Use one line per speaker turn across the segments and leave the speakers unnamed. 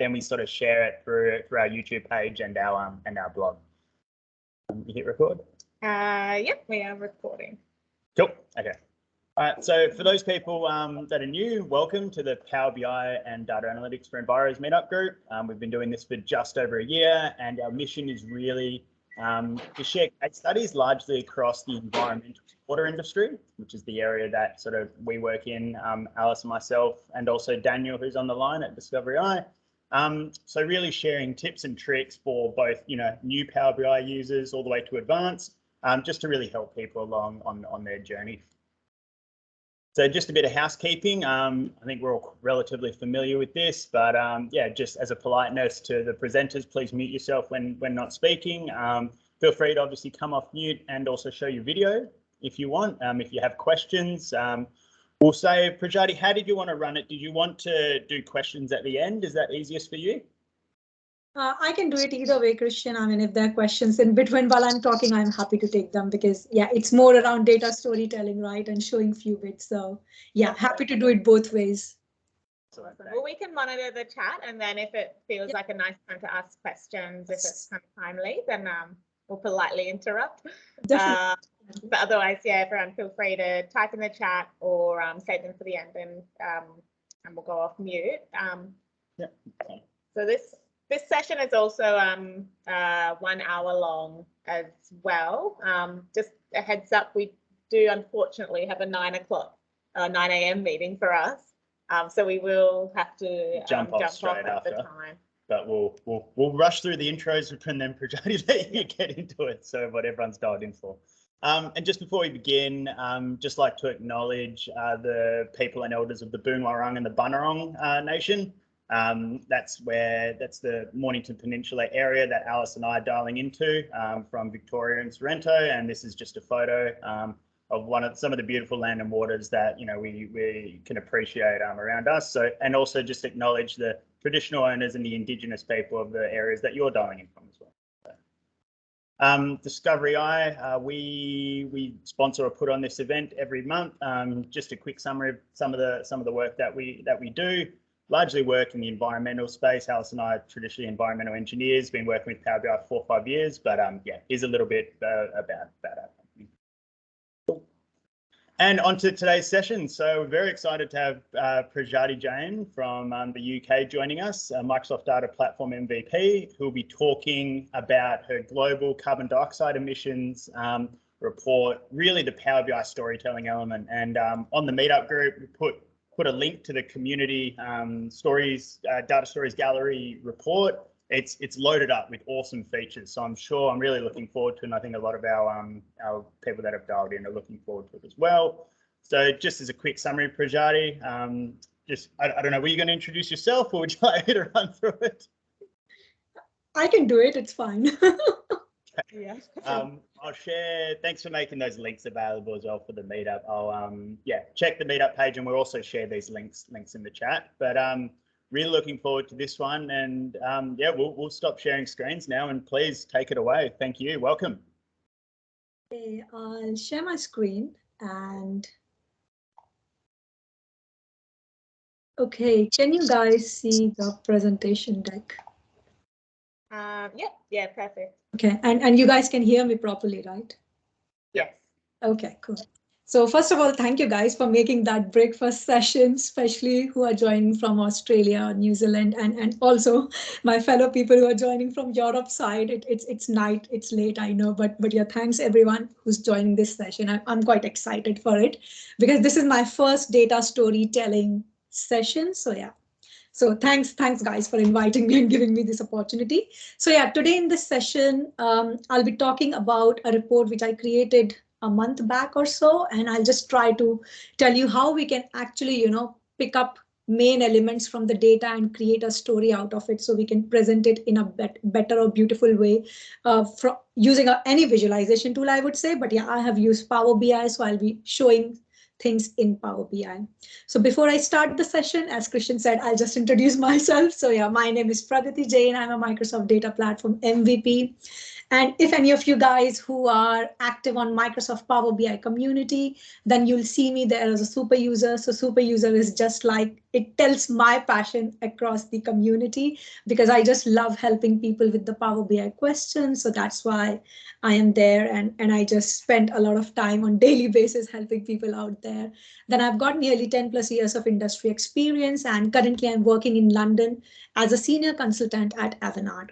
then we sort of share it through our YouTube page and our blog. You hit record?
Yep, we are recording.
Cool. Okay. All right. So for those people that are new, welcome to the Power BI and Data Analytics for Enviro's meetup group. We've been doing this for just over a year, and our mission is really to share case studies largely across the environmental water industry, which is the area that sort of we work in, Alice and myself, and also Daniel, who's on the line at Discovery Eye. So really sharing tips and tricks for both, new Power BI users all the way to advanced, just to really help people along on their journey. So just a bit of housekeeping. I think we're all relatively familiar with this, but yeah, just as a politeness to the presenters, please mute yourself when not speaking. Feel free to obviously come off mute and also show your video if you want. If you have questions, we'll say, Pragati, how did you want to run it? Did you want to do questions at the end? Is that easiest for you?
I can do it either way, Christian. I mean, if there are questions in between while I'm talking, I'm happy to take them because, yeah, it's more around data storytelling, right? And showing few bits. So, yeah, happy to do it both ways.
Awesome. Well, we can monitor the chat, and then if it feels like a nice time to ask questions, if it's kind of timely, then we'll politely interrupt. But otherwise, yeah, everyone feel free to type in the chat or save them for the end, and we'll go off mute. So this session is also 1 hour long as well. Just a heads up, we do unfortunately have a 9 a.m. meeting for us. So we will have to
jump off straight after. The time. But we'll rush through the intros and then Pragati let you get into it. So what everyone's dialed in for. And just before we begin, just like to acknowledge the people and elders of the Boonwurrung and the Bunurong Nation. That's the Mornington Peninsula area that Alice and I are dialing into from Victoria and Sorrento, and this is just a photo of some of the beautiful land and waters that we can appreciate around us. So, and also just acknowledge the traditional owners and the Indigenous people of the areas that you're dialing in from as well. Discovery Eye, we sponsor or put on this event every month. Just a quick summary of some of the work that we do. Largely work in the environmental space. Alice and I are traditionally environmental engineers, been working with Power BI for 4 or 5 years, but yeah, here's a little bit about our company. Cool. And on to today's session. So we're very excited to have Pragati Jain from the UK joining us, Microsoft Data Platform MVP, who will be talking about her global carbon dioxide emissions report, really the Power BI storytelling element. And on the meetup group, we put a link to the community data stories gallery report. It's loaded up with awesome features, so I'm really looking forward to it, and I think a lot of our people that have dialed in are looking forward to it as well. So just as a quick summary, Pragati, I don't know, were you going to introduce yourself or would you like me to run through it?
I can do it, it's fine.
Yeah.
I'll share. Thanks for making those links available as well for the meetup. I'll check the meetup page, and we'll also share these links in the chat. But really looking forward to this one, and yeah, we'll stop sharing screens now, and please take it away. Thank you. Welcome.
Okay, I'll share my screen and. Okay, can you guys see the presentation deck?
Yeah, perfect.
Okay, and you guys can hear me properly, right?
Yes.
Okay, cool. So first of all, thank you guys for making that breakfast session, especially who are joining from Australia, New Zealand, and also my fellow people who are joining from Europe side. It's night, it's late, I know, but yeah, thanks everyone who's joining this session. I'm quite excited for it because this is my first data storytelling session. So yeah. So thanks guys for inviting me and giving me this opportunity. So yeah, today in this session, I'll be talking about a report which I created a month back or so, and I'll just try to tell you how we can actually, pick up main elements from the data and create a story out of it so we can present it in a better or beautiful way from using any visualization tool, I would say. But yeah, I have used Power BI, so I'll be showing things in Power BI. So before I start the session, as Christian said, I'll just introduce myself. So yeah, my name is Pragati Jain. I'm a Microsoft Data Platform MVP. And if any of you guys who are active on Microsoft Power BI community, then you'll see me there as a super user. So super user is just like, it tells my passion across the community because I just love helping people with the Power BI questions. So that's why I am there, and I just spend a lot of time on daily basis helping people out there. Then I've got nearly 10 plus years of industry experience, and currently I'm working in London as a senior consultant at Avanade.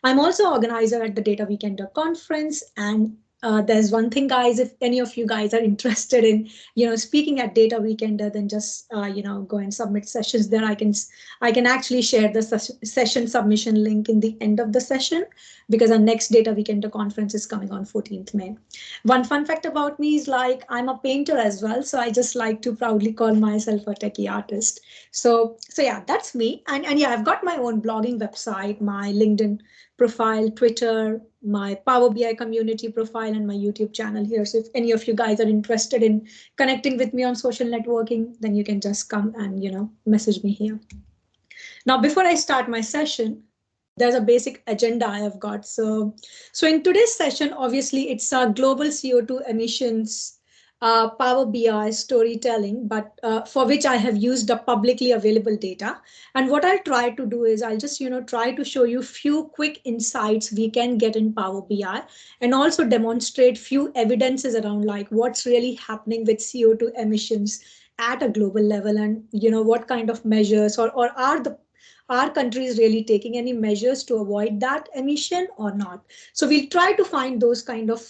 I'm also organizer at the Data Weekender conference, and there's one thing, guys, if any of you guys are interested in, speaking at Data Weekender, then just, go and submit sessions there. I can actually share the session submission link in the end of the session because our next Data Weekender conference is coming on 14th May. One fun fact about me is like, I'm a painter as well. So I just like to proudly call myself a techie artist. So yeah, that's me. And yeah, I've got my own blogging website, my LinkedIn profile, Twitter, my Power BI community profile, and my YouTube channel here. So if any of you guys are interested in connecting with me on social networking, then you can just come and, message me here. Now, before I start my session, there's a basic agenda I have got. So in today's session, obviously, it's a global CO2 emissions Power BI storytelling, but for which I have used the publicly available data. And what I'll try to do is I'll just, try to show you few quick insights we can get in Power BI and also demonstrate few evidences around like what's really happening with CO2 emissions at a global level, and, what kind of measures or are countries really taking any measures to avoid that emission or not? So we'll try to find those kind of,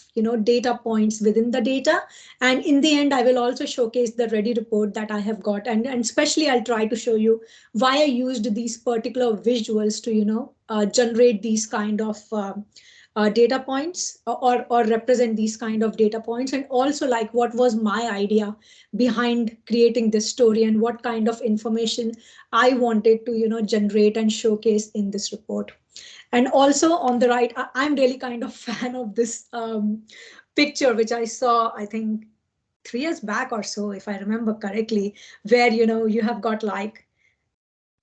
data points within the data. And in the end, I will also showcase the ready report that I have got. And especially I'll try to show you why I used these particular visuals to, generate these kind of data points or represent these kind of data points, and also like what was my idea behind creating this story and what kind of information I wanted to generate and showcase in this report. And also on the right, I'm really kind of fan of this picture which I saw, I think 3 years back or so, if I remember correctly, where you have got like,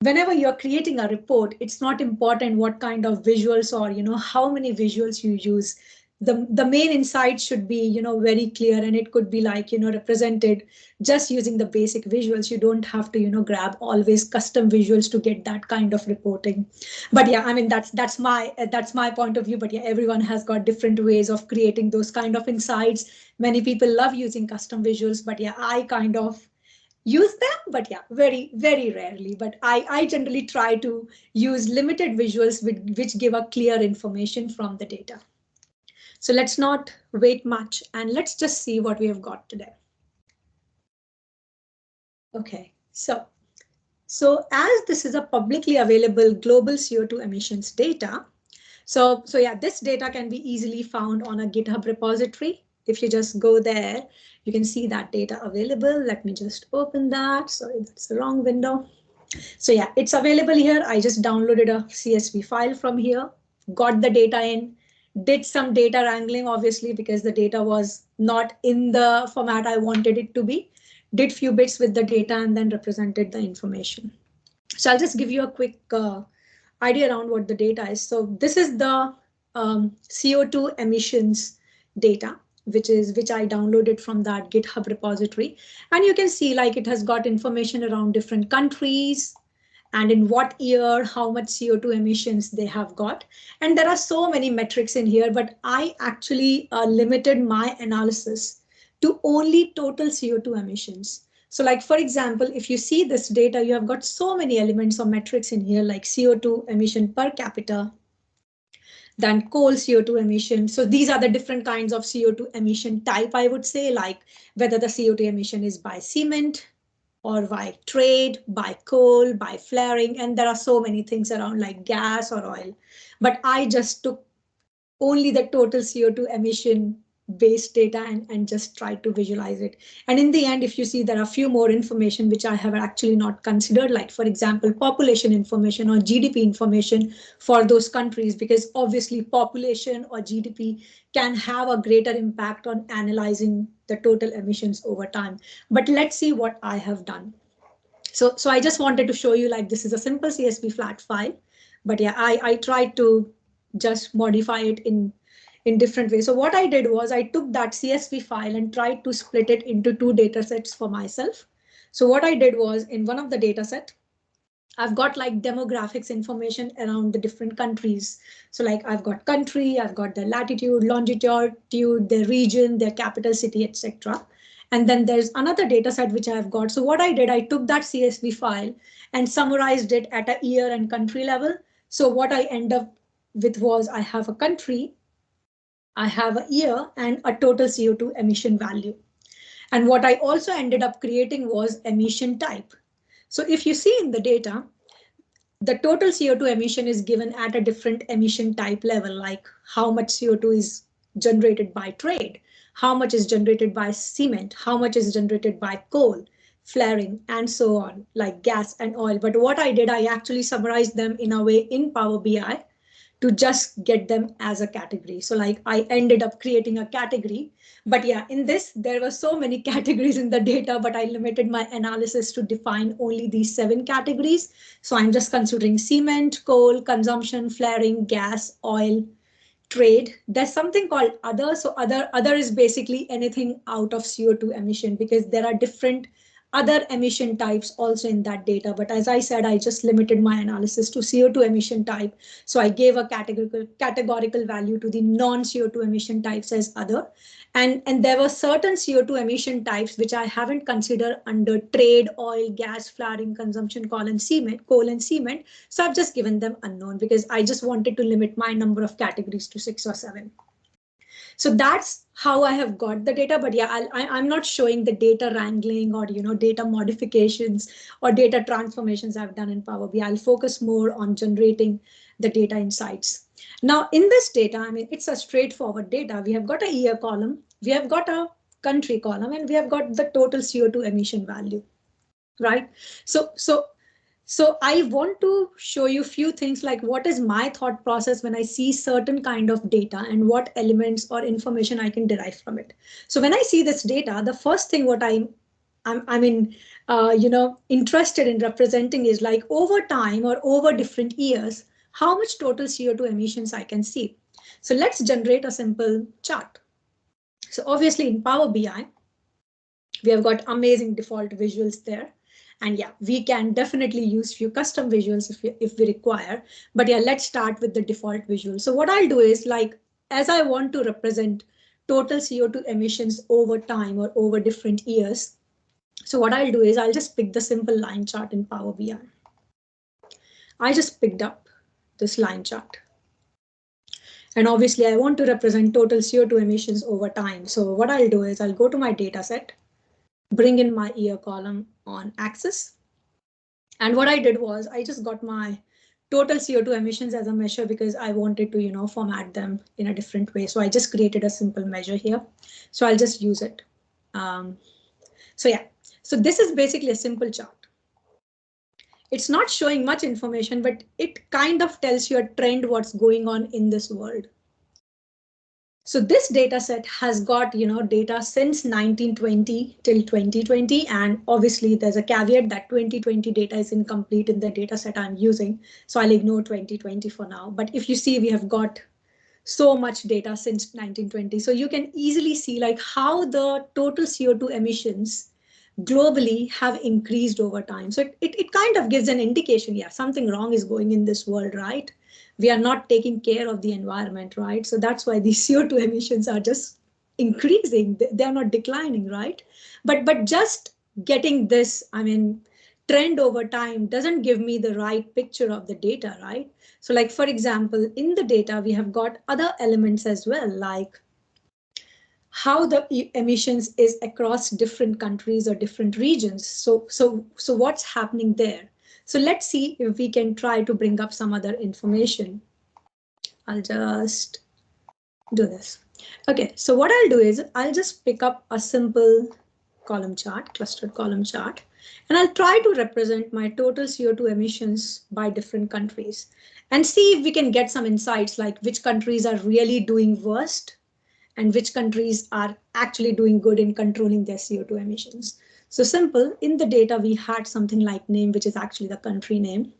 whenever you're creating a report, it's not important what kind of visuals or how many visuals you use. The main insight should be very clear, and it could be like represented just using the basic visuals. You don't have to grab always custom visuals to get that kind of reporting. But yeah, I mean that's my point of view. But yeah, everyone has got different ways of creating those kind of insights. Many people love using custom visuals, but yeah, I kind of use them, but yeah, very, very rarely. But I generally try to use limited visuals which give a clear information from the data. So let's not wait much and let's just see what we have got today. Okay, so as this is a publicly available global CO2 emissions data, so yeah, this data can be easily found on a GitHub repository. If you just go there, you can see that data available. Let me just open that. Sorry, that's the wrong window. So yeah, it's available here. I just downloaded a CSV file from here, got the data in, did some data wrangling, obviously, because the data was not in the format I wanted it to be, did few bits with the data, and then represented the information. So I'll just give you a quick idea around what the data is. So this is the CO2 emissions data, which I downloaded from that GitHub repository. And you can see like it has got information around different countries and in what year, how much CO2 emissions they have got. And there are so many metrics in here, but I actually limited my analysis to only total CO2 emissions. So like, for example, if you see this data, you have got so many elements or metrics in here, like CO2 emission per capita, then coal CO2 emission. So these are the different kinds of CO2 emission type, I would say, like whether the CO2 emission is by cement or by trade, by coal, by flaring. And there are so many things around like gas or oil. But I just took only the total CO2 emission based data and just try to visualize it. And in the end, if you see, there are a few more information which I have actually not considered, like, for example, population information or GDP information for those countries, because obviously population or GDP can have a greater impact on analyzing the total emissions over time. But let's see what I have done. So I just wanted to show you, like, this is a simple CSV flat file, but yeah, I tried to just modify it in different ways. So what I did was I took that CSV file and tried to split it into 2 data sets for myself. So what I did was in one of the data set, I've got like demographics information around the different countries. So like I've got country, I've got their latitude, longitude, their region, their capital city, etc. And then there's another data set which I've got. So what I did, I took that CSV file and summarized it at a year and country level. So what I end up with was I have a country, I have a year and a total CO2 emission value. And what I also ended up creating was emission type. So if you see in the data, the total CO2 emission is given at a different emission type level, like how much CO2 is generated by trade, how much is generated by cement, how much is generated by coal, flaring, and so on, like gas and oil. But what I did, I actually summarized them in a way in Power BI to just get them as a category. So like I ended up creating a category, but yeah, in this, there were so many categories in the data, but I limited my analysis to define only these 7 categories. So I'm just considering cement, coal, consumption, flaring, gas, oil, trade. There's something called other. So other is basically anything out of CO2 emission, because there are different other emission types also in that data. But as I said, I just limited my analysis to CO2 emission type. So I gave a categorical value to the non-CO2 emission types as other. And there were certain CO2 emission types which I haven't considered under trade, oil, gas, flaring, consumption, coal and cement. So I've just given them unknown because I just wanted to limit my number of categories to 6 or 7. So that's how I have got the data. But yeah, I'm not showing the data wrangling or data modifications or data transformations I've done in Power BI. I'll focus more on generating the data insights. Now in this data, I mean, it's a straightforward data. We have got a year column, we have got a country column, and we have got the total CO2 emission value, right? So I want to show you a few things like what is my thought process when I see certain kind of data and what elements or information I can derive from it. So when I see this data, the first thing what I'm interested in representing is like over time or over different years, how much total CO2 emissions I can see. So let's generate a simple chart. So obviously in Power BI, we have got amazing default visuals there. And yeah, we can definitely use few custom visuals if we require. But yeah, let's start with the default visual. So what I'll do is like, as I want to represent total CO2 emissions over time or over different years. So what I'll do is I'll just pick the simple line chart in Power BI. I just picked up this line chart. And obviously I want to represent total CO2 emissions over time. So what I'll do is I'll go to my data set, bring in my year column on axis. And what I did was I just got my total CO2 emissions as a measure because I wanted to, format them in a different way. So I just created a simple measure here. So I'll just use it. So yeah, so this is basically a simple chart. It's not showing much information, but it kind of tells you a trend what's going on in this world. So this data set has got, data since 1920 till 2020. And obviously there's a caveat that 2020 data is incomplete in the data set I'm using. So I'll ignore 2020 for now. But if you see, we have got so much data since 1920. So you can easily see like how the total CO2 emissions globally have increased over time. So it kind of gives an indication, yeah, something wrong is going in this world, right? We are not taking care of the environment, right? So that's why these CO2 emissions are just increasing. They're not declining, right? But just getting this, trend over time doesn't give me the right picture of the data, right? So like, for example, in the data, we have got other elements as well, like how the emissions is across different countries or different regions. So what's happening there? So let's see if we can try to bring up some other information. I'll just do this. Okay, so what I'll do is I'll just pick up a simple column chart, clustered column chart, and I'll try to represent my total CO2 emissions by different countries and see if we can get some insights like which countries are really doing worst and which countries are actually doing good in controlling their CO2 emissions. So simple, in the data, we had something like name, which is actually the country name.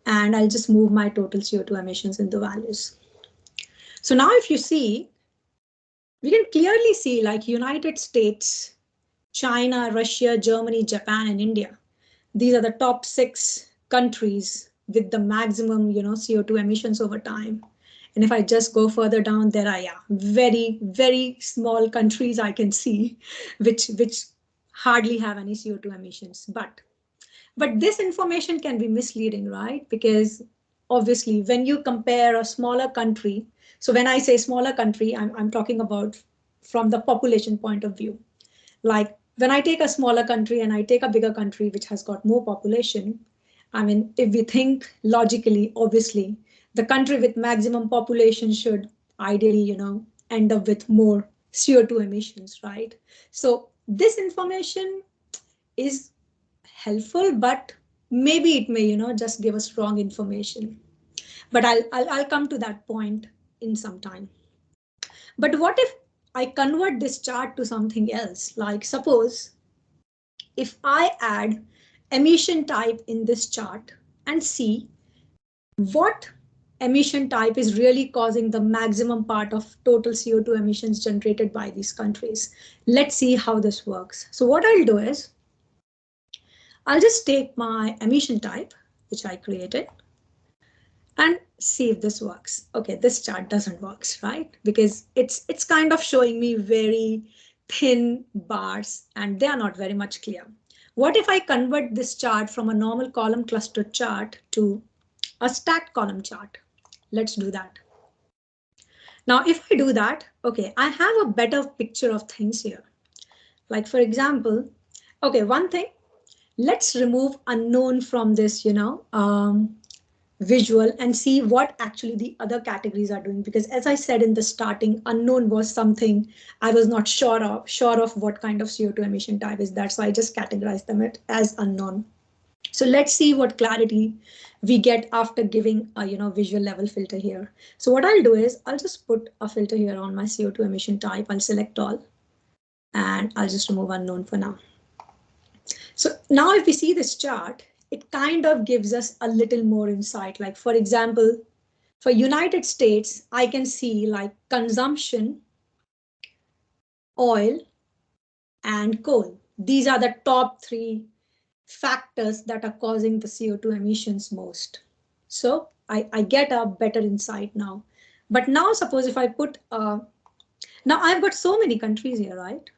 And I'll just move my total CO2 emissions into values. So now if you see, we can clearly see like United States, China, Russia, Germany, Japan, and India. These are the top 6 countries with the maximum, CO2 emissions over time. And if I just go further down, there are very, very small countries I can see, which hardly have any CO2 emissions. But this information can be misleading, right? Because obviously, when you compare a smaller country, so when I say smaller country, I'm talking about from the population point of view. Like when I take a smaller country and I take a bigger country which has got more population, I mean, if we think logically, obviously, the country with maximum population should ideally, end up with more CO2 emissions, right? So this information is helpful, but maybe it may, just give us wrong information. But I'll come to that point in some time. But what if I convert this chart to something else? Like suppose if I add emission type in this chart and see what emission type is really causing the maximum part of total CO2 emissions generated by these countries. Let's see how this works. So what I'll do is I'll just take my emission type, which I created, and see if this works. Okay, this chart doesn't work, right? Because it's kind of showing me very thin bars and they are not very much clear. What if I convert this chart from a normal column cluster chart to a stacked column chart? Let's do that. Now, if I do that, okay, I have a better picture of things here. Like for example, okay, one thing, let's remove unknown from this, visual and see what actually the other categories are doing. Because as I said in the starting, unknown was something I was not sure of what kind of CO2 emission type is that. So I just categorized them as unknown. So let's see what clarity we get after giving a visual level filter here. So what I'll do is I'll just put a filter here on my CO2 emission type. I'll select all and I'll just remove unknown for now. So now if we see this chart, it kind of gives us a little more insight. Like for example, for United States, I can see like consumption, oil, and coal. These are the top 3 factors that are causing the CO2 emissions most. So I get a better insight now. But now suppose if I put, now I've got so many countries here, right?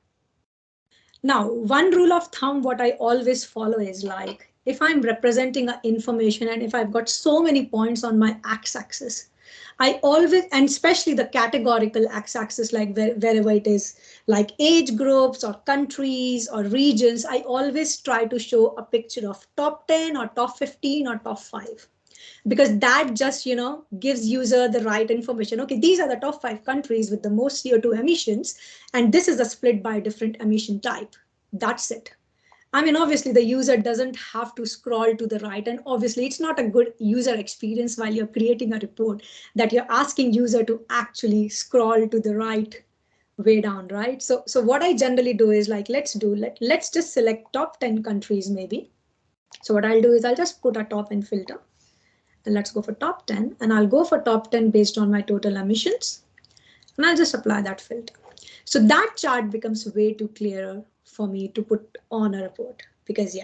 Now, one rule of thumb, what I always follow is like, if I'm representing information and if I've got so many points on my x-axis, I always, and especially the categorical x-axis, like wherever it is, like age groups or countries or regions, I always try to show a picture of top 10 or top 15 or top 5. Because that just, gives user the right information. Okay, these are the top 5 countries with the most CO2 emissions, and this is a split by different emission type. That's it. I mean, obviously, the user doesn't have to scroll to the right. And obviously, it's not a good user experience while you're creating a report that you're asking user to actually scroll to the right way down, right? So what I generally do is like, let's just select top 10 countries maybe. So what I'll do is I'll just put a top and filter. And let's go for top 10. And I'll go for top 10 based on my total emissions. And I'll just apply that filter. So that chart becomes way too clearer for me to put on a report, because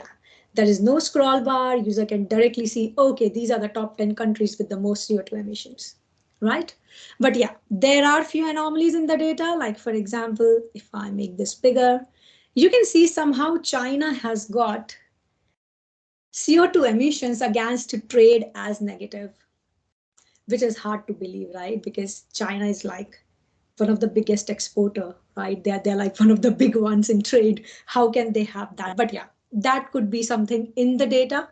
there is no scroll bar. User can directly see, okay, these are the top 10 countries with the most CO2 emissions, right? But there are few anomalies in the data. Like for example, if I make this bigger, you can see somehow China has got CO2 emissions against trade as negative, which is hard to believe, right? Because China is like one of the biggest exporter, right? They're like one of the big ones in trade. How can they have that? But that could be something in the data.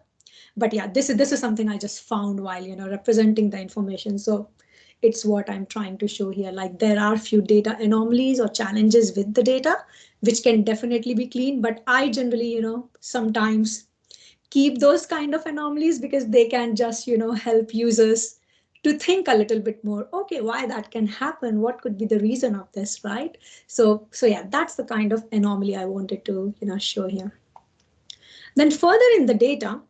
But this is something I just found while representing the information. So it's what I'm trying to show here. Like there are few data anomalies or challenges with the data, which can definitely be clean. But I generally, sometimes keep those kind of anomalies because they can just, help users to think a little bit more, okay, why that can happen? What could be the reason of this, right? So that's the kind of anomaly I wanted to, show here. Then further in the data,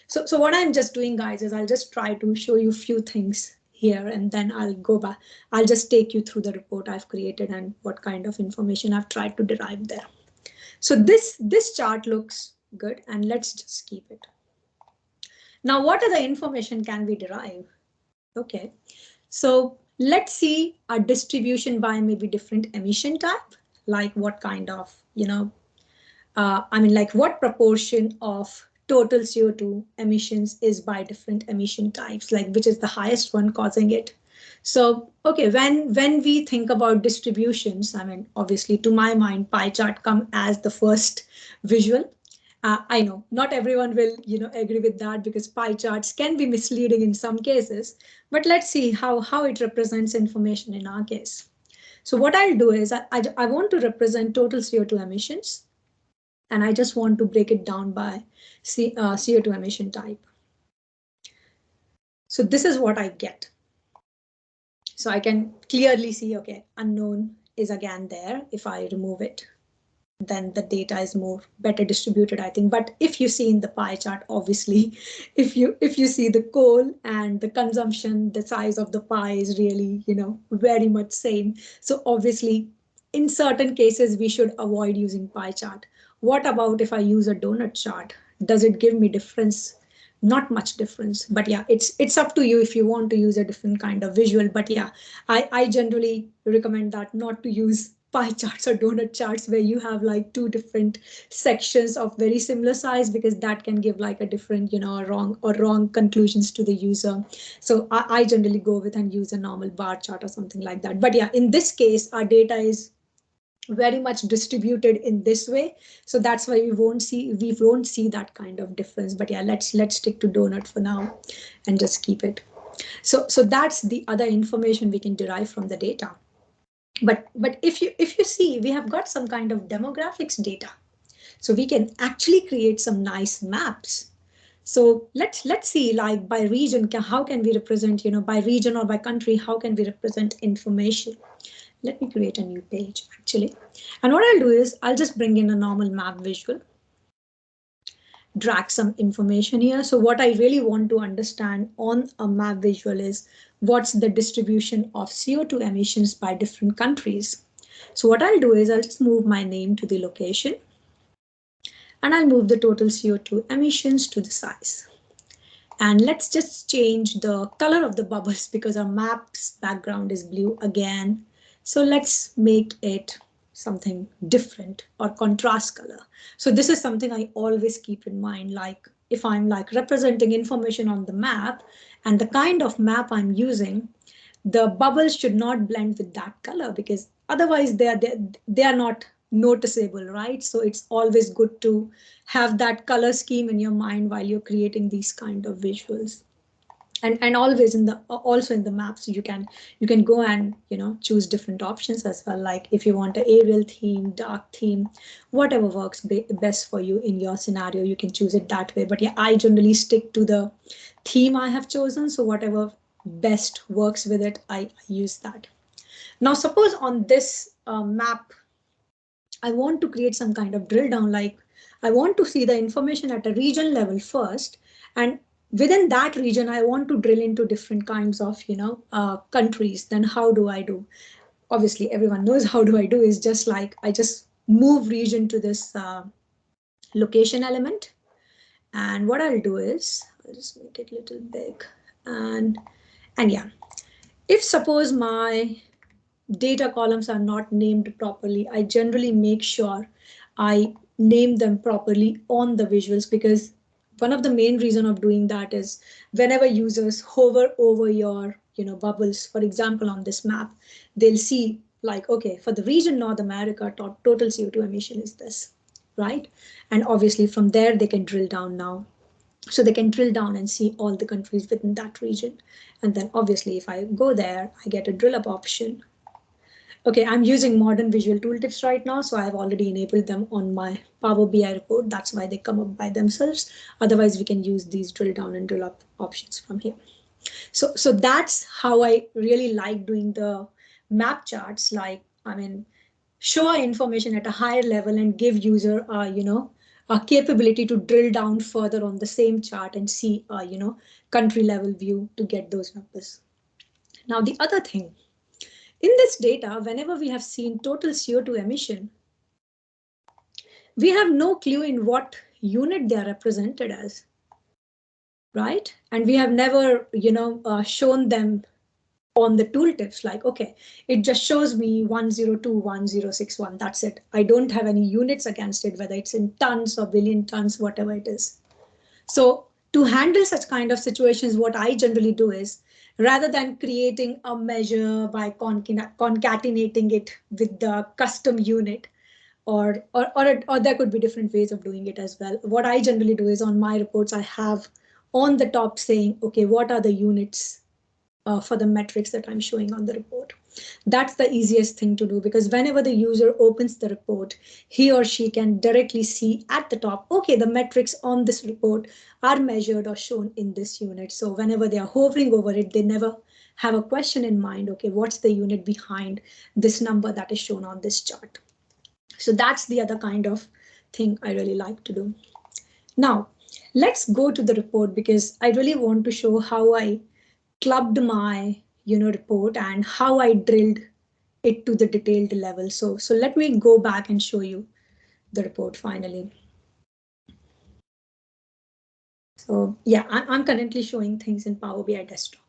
so what I'm just doing, guys, is I'll just try to show you a few things here, and then I'll go back. I'll just take you through the report I've created and what kind of information I've tried to derive there. So this chart looks good, and let's just keep it. Now, what other information can we derive? Okay, so let's see a distribution by maybe different emission type, like what kind of, like what proportion of total CO2 emissions is by different emission types, like which is the highest one causing it. So, okay, when we think about distributions, obviously to my mind, pie chart come as the first visual. I know not everyone will, agree with that, because pie charts can be misleading in some cases, but let's see how it represents information in our case. So what I'll do is I want to represent total CO2 emissions, and I just want to break it down by CO2 emission type. So this is what I get. So I can clearly see, okay, unknown is again there. If I remove it, then the data is better distributed, I think. But if you see in the pie chart, obviously, if you see the coal and the consumption, the size of the pie is really, very much same. So obviously, in certain cases, we should avoid using pie chart. What about if I use a donut chart? Does it give me difference? Not much difference, but yeah, it's up to you if you want to use a different kind of visual. But yeah, I generally recommend that not to use pie charts or donut charts where you have like two different sections of very similar size, because that can give like a different, wrong conclusions to the user. So I generally go with and use a normal bar chart or something like that. But yeah, in this case, our data is very much distributed in this way, so that's why we won't see that kind of difference. But yeah, let's stick to donut for now and just keep it. So that's the other information we can derive from the data. But if you see, we have got some kind of demographics data, so we can actually create some nice maps. So let's see, like by region, how can we represent, by region or by country, how can we represent information? Let me create a new page actually. And what I'll do is I'll just bring in a normal map visual, drag some information here. So what I really want to understand on a map visual is what's the distribution of CO2 emissions by different countries. So what I'll do is I'll just move my name to the location, and I'll move the total CO2 emissions to the size. And let's just change the color of the bubbles because our map's background is blue again. So let's make it something different or contrast color. So this is something I always keep in mind, like if I'm like representing information on the map and the kind of map I'm using, the bubbles should not blend with that color, because otherwise they are not noticeable, right? So it's always good to have that color scheme in your mind while you're creating these kind of visuals. And always also in the maps, you can go and choose different options as well. Like if you want an aerial theme, dark theme, whatever works best for you in your scenario, you can choose it that way. But yeah, I generally stick to the theme I have chosen. So whatever best works with it, I use that. Now, suppose on this map, I want to create some kind of drill down, like I want to see the information at a region level first, and within that region, I want to drill into different kinds of, countries. Then how do I do? Obviously, everyone knows how do I do is just like I just move region to this location element. And what I'll do is I'll just make it a little big. And yeah, if suppose my data columns are not named properly, I generally make sure I name them properly on the visuals, because one of the main reason of doing that is whenever users hover over your bubbles, for example, on this map, they'll see like, okay, for the region North America, total CO2 emission is this, right? And obviously from there, they can drill down now. So they can drill down and see all the countries within that region. And then obviously, if I go there, I get a drill up option. Okay, I'm using modern visual tooltips right now, so I've already enabled them on my Power BI report. That's why they come up by themselves. Otherwise, we can use these drill down and drill up options from here. So that's how I really like doing the map charts. Like, show our information at a higher level and give user, a capability to drill down further on the same chart and see, country level view to get those numbers. Now, the other thing, in this data, whenever we have seen total CO2 emission, we have no clue in what unit they are represented as, right? And we have never, shown them on the tooltips like, okay, it just shows me 102, 1061. That's it. I don't have any units against it, whether it's in tons or billion tons, whatever it is. So to handle such kind of situations, what I generally do is, rather than creating a measure by concatenating it with the custom unit, or there could be different ways of doing it as well. What I generally do is on my reports, I have on the top saying, okay, what are the units for the metrics that I'm showing on the report. That's the easiest thing to do, because whenever the user opens the report, he or she can directly see at the top, okay, the metrics on this report are measured or shown in this unit. So whenever they are hovering over it, they never have a question in mind, okay, what's the unit behind this number that is shown on this chart? So that's the other kind of thing I really like to do. Now, let's go to the report, because I really want to show how I clubbed my report and how I drilled it to the detailed level. So let me go back and show you the report finally. So yeah, I'm currently showing things in Power BI desktop.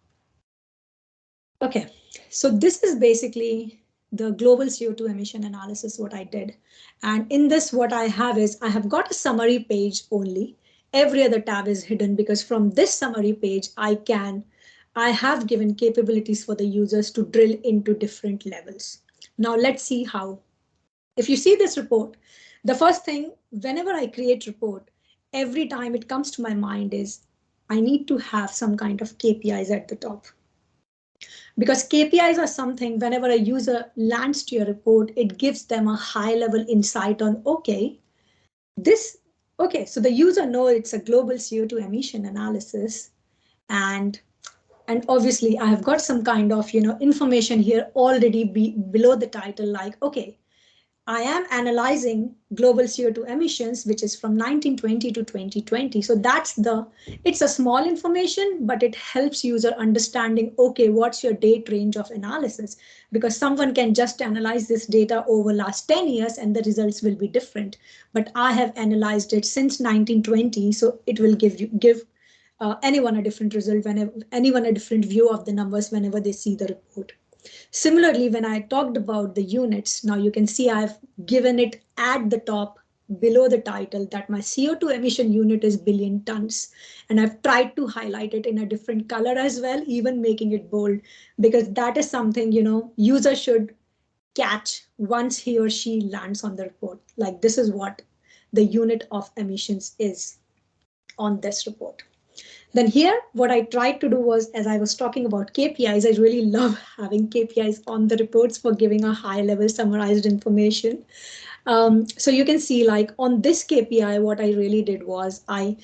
Okay, so this is basically the global CO2 emission analysis, what I did. And in this, what I have is I have got a summary page only. Every other tab is hidden, because from this summary page, I have given capabilities for the users to drill into different levels. Now let's see how. If you see this report, the first thing, whenever I create report, every time it comes to my mind is I need to have some kind of KPIs at the top. Because KPIs are something, whenever a user lands to your report, it gives them a high level insight on, okay, so the user knows it's a global CO2 emission analysis. And obviously I have got some kind of, information here already below the title, like, okay, I am analyzing global CO2 emissions, which is from 1920 to 2020. So it's a small information, but it helps user understanding, okay, what's your date range of analysis? Because someone can just analyze this data over last 10 years and the results will be different. But I have analyzed it since 1920, so it will give anyone a different result, anyone a different view of the numbers whenever they see the report. Similarly, when I talked about the units, now you can see I've given it at the top below the title that my CO2 emission unit is billion tons. And I've tried to highlight it in a different color as well, even making it bold, because that is something, user should catch once he or she lands on the report. Like, this is what the unit of emissions is on this report. Then here, what I tried to do was, as I was talking about KPIs, I really love having KPIs on the reports for giving a high level summarized information. So you can see, like, on this KPI, what I really did was I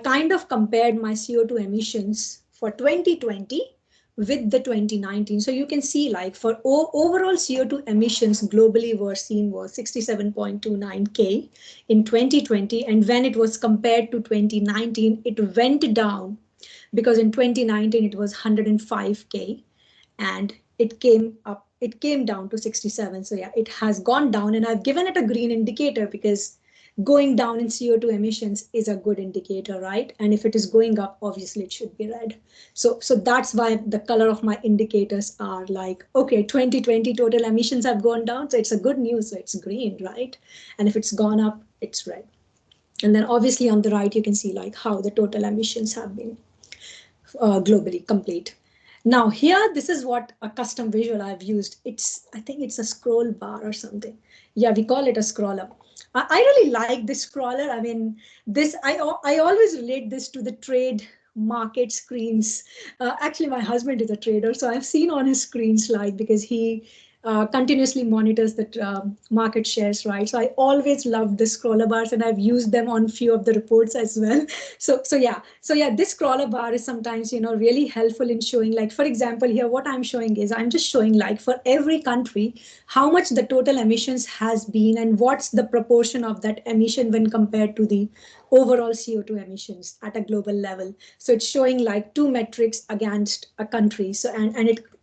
kind of compared my CO2 emissions for 2020 with the 2019. So you can see, like, for overall CO2 emissions globally were 67.29 K in 2020. And when it was compared to 2019, it went down, because in 2019 it was 105 K and it came down to 67. So yeah, it has gone down, and I've given it a green indicator because going down in CO2 emissions is a good indicator, right? And if it is going up, obviously it should be red. So that's why the color of my indicators are like, okay, 2020 total emissions have gone down, so it's a good news, so it's green, right? And if it's gone up, it's red. And then obviously on the right, you can see like how the total emissions have been globally complete. Now here, this is what a custom visual I've used. I think it's a scroll bar or something. Yeah, we call it a scroller. I really like this scroller. I mean, I always relate this to the trade market screens. Actually, my husband is a trader, so I've seen on his screen slide, because he continuously monitors the market shares, right? So I always love the scroller bars, and I've used them on few of the reports as well. So yeah, this scroller bar is sometimes, really helpful in showing, like, for example, here, what I'm showing is I'm just showing, like, for every country, how much the total emissions has been and what's the proportion of that emission when compared to the overall CO2 emissions at a global level. So it's showing like two metrics against a country. So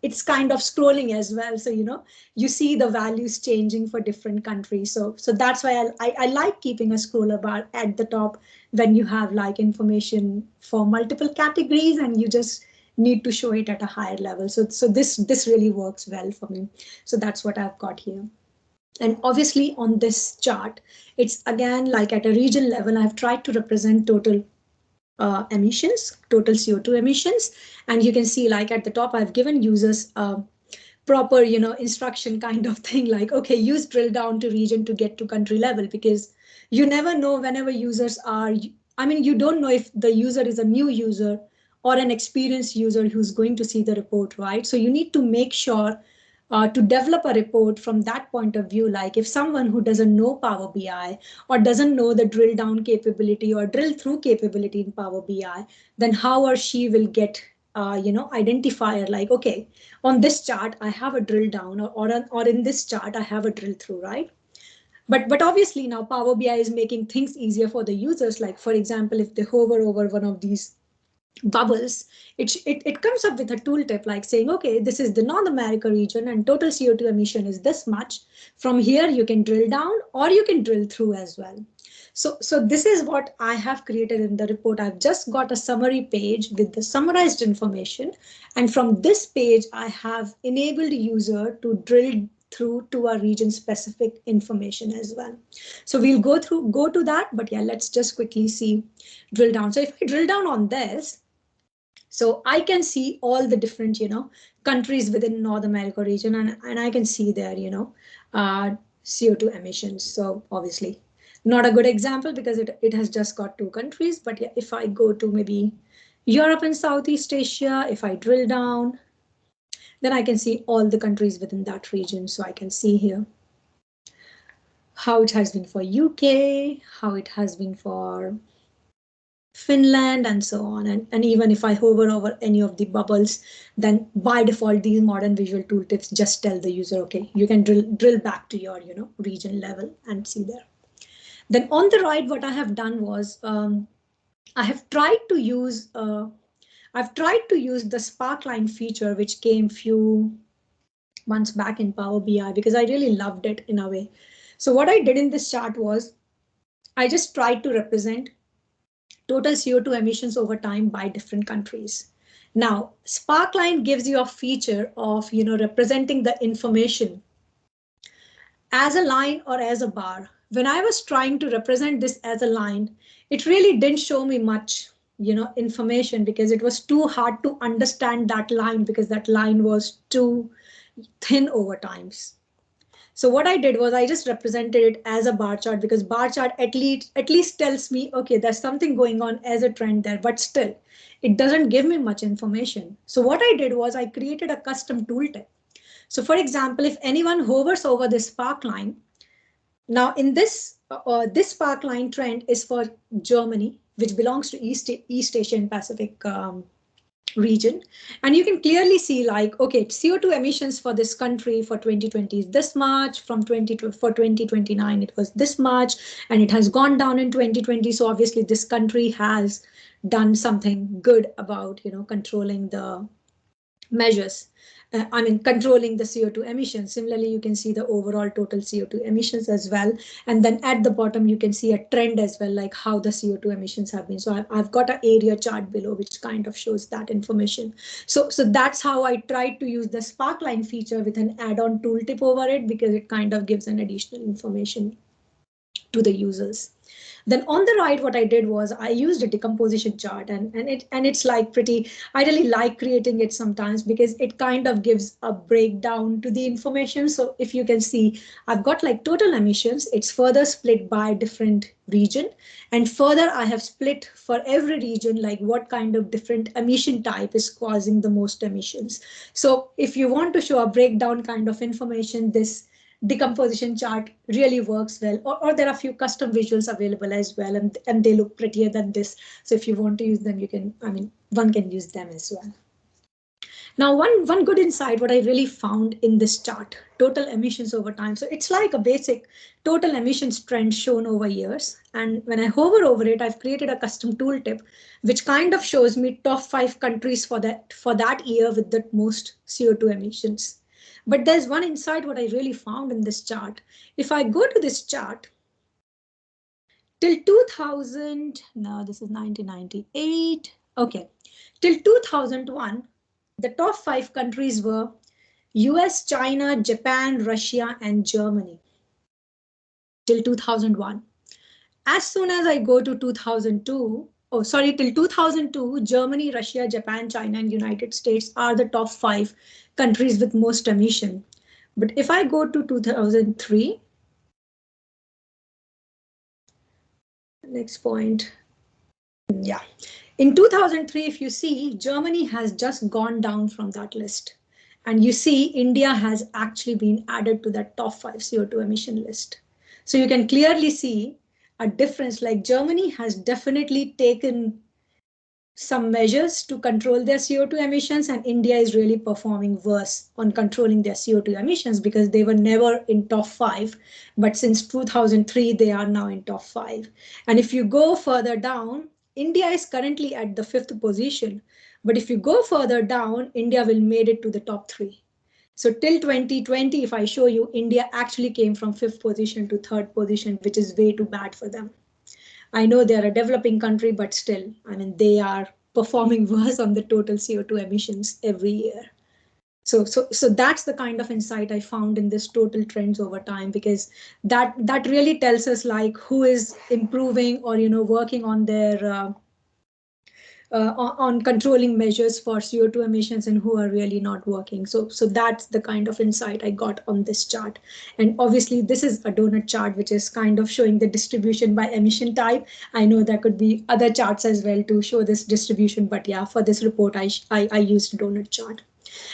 it's kind of scrolling as well. So you see the values changing for different countries. So that's why I like keeping a scroller bar at the top when you have like information for multiple categories and you just need to show it at a higher level. So this really works well for me. So that's what I've got here. And obviously on this chart, it's again like at a region level, I've tried to represent total emissions, total CO2 emissions. And you can see like at the top, I've given users proper, instruction kind of thing, like, okay, use drill down to region to get to country level, because you never know whenever users are, you don't know if the user is a new user or an experienced user who's going to see the report, right? So you need to make sure to develop a report from that point of view, like if someone who doesn't know Power BI or doesn't know the drill down capability or drill through capability in Power BI, then how or she will get identifier like, okay, on this chart, I have a drill down or in this chart, I have a drill through, right? But obviously now Power BI is making things easier for the users. Like, for example, if they hover over one of these bubbles, it comes up with a tooltip like saying, okay, this is the North America region and total CO2 emission is this much. From here, you can drill down or you can drill through as well. So this is what I have created in the report. I've just got a summary page with the summarized information. And from this page, I have enabled the user to drill through to a region specific information as well. So we'll go to that, but yeah, let's just quickly see drill down. So if I drill down on this, so I can see all the different, countries within North America region, and I can see their, CO2 emissions. So obviously not a good example because it has just got two countries. But yeah, if I go to maybe Europe and Southeast Asia, if I drill down, then I can see all the countries within that region. So I can see here how it has been for UK, how it has been for Finland, and so on. And even if I hover over any of the bubbles, then by default, these modern visual tooltips just tell the user, okay, you can drill back to your, region level and see there. Then on the right, what I have done was I have tried to use the Sparkline feature, which came few months back in Power BI, because I really loved it in a way. So what I did in this chart was I just tried to represent total CO2 emissions over time by different countries. Now, Sparkline gives you a feature of, representing the information as a line or as a bar. When I was trying to represent this as a line, it really didn't show me much, information, because it was too hard to understand that line because that line was too thin over times. So what I did was I just represented it as a bar chart, because bar chart at least tells me, okay, there's something going on as a trend there, but still it doesn't give me much information. So what I did was I created a custom tooltip. So for example, if anyone hovers over this spark line, now in this spark line trend is for Germany, which belongs to East Asian Pacific region, and you can clearly see like, okay, CO2 emissions for this country for 2020 is this much, for 2029 it was this much, and it has gone down in 2020. So obviously this country has done something good about controlling the measures. Controlling the CO2 emissions. Similarly, you can see the overall total CO2 emissions as well. And then at the bottom, you can see a trend as well, like how the CO2 emissions have been. So I've got an area chart below, which kind of shows that information. So that's how I tried to use the Sparkline feature with an add-on tooltip over it, because it kind of gives an additional information to the users. Then on the right, what I did was I used a decomposition chart, and it's like pretty, I really like creating it sometimes because it kind of gives a breakdown to the information. So if you can see, I've got like total emissions, it's further split by different region. And further, I have split for every region, like what kind of different emission type is causing the most emissions. So if you want to show a breakdown kind of information, this decomposition chart really works well, or there are a few custom visuals available as well, and they look prettier than this. So if you want to use them, you can, one can use them as well. Now, one good insight, what I really found in this chart, total emissions over time. So it's like a basic total emissions trend shown over years. And when I hover over it, I've created a custom tooltip, which kind of shows me top 5 countries for that year with the most CO2 emissions. But there's one insight, what I really found in this chart. If I go to this chart, till 2000, no, this is 1998. Okay, till 2001, the top 5 countries were US, China, Japan, Russia, and Germany till 2001. As soon as I go to 2002, till 2002, Germany, Russia, Japan, China, and United States are the top 5 countries with most emission. But if I go to 2003, next point, yeah. In 2003, if you see, Germany has just gone down from that list. And you see, India has actually been added to that top 5 CO2 emission list. So you can clearly see a difference, like Germany has definitely taken some measures to control their CO2 emissions, and India is really performing worse on controlling their CO2 emissions because they were never in top 5. But since 2003, they are now in top 5. And if you go further down, India is currently at the 5th position. But if you go further down, India will made it to the top 3. So till 2020, if I show you, India actually came from 5th position to 3rd position, which is way too bad for them. I know they're a developing country, but still, I mean, they are performing worse on the total CO2 emissions every year. So that's the kind of insight I found in this total trends over time, because that really tells us like who is improving or working on their on controlling measures for CO2 emissions and who are really not working. So that's the kind of insight I got on this chart. And obviously this is a donut chart, which is kind of showing the distribution by emission type. I know there could be other charts as well to show this distribution, but yeah, for this report, I used donut chart.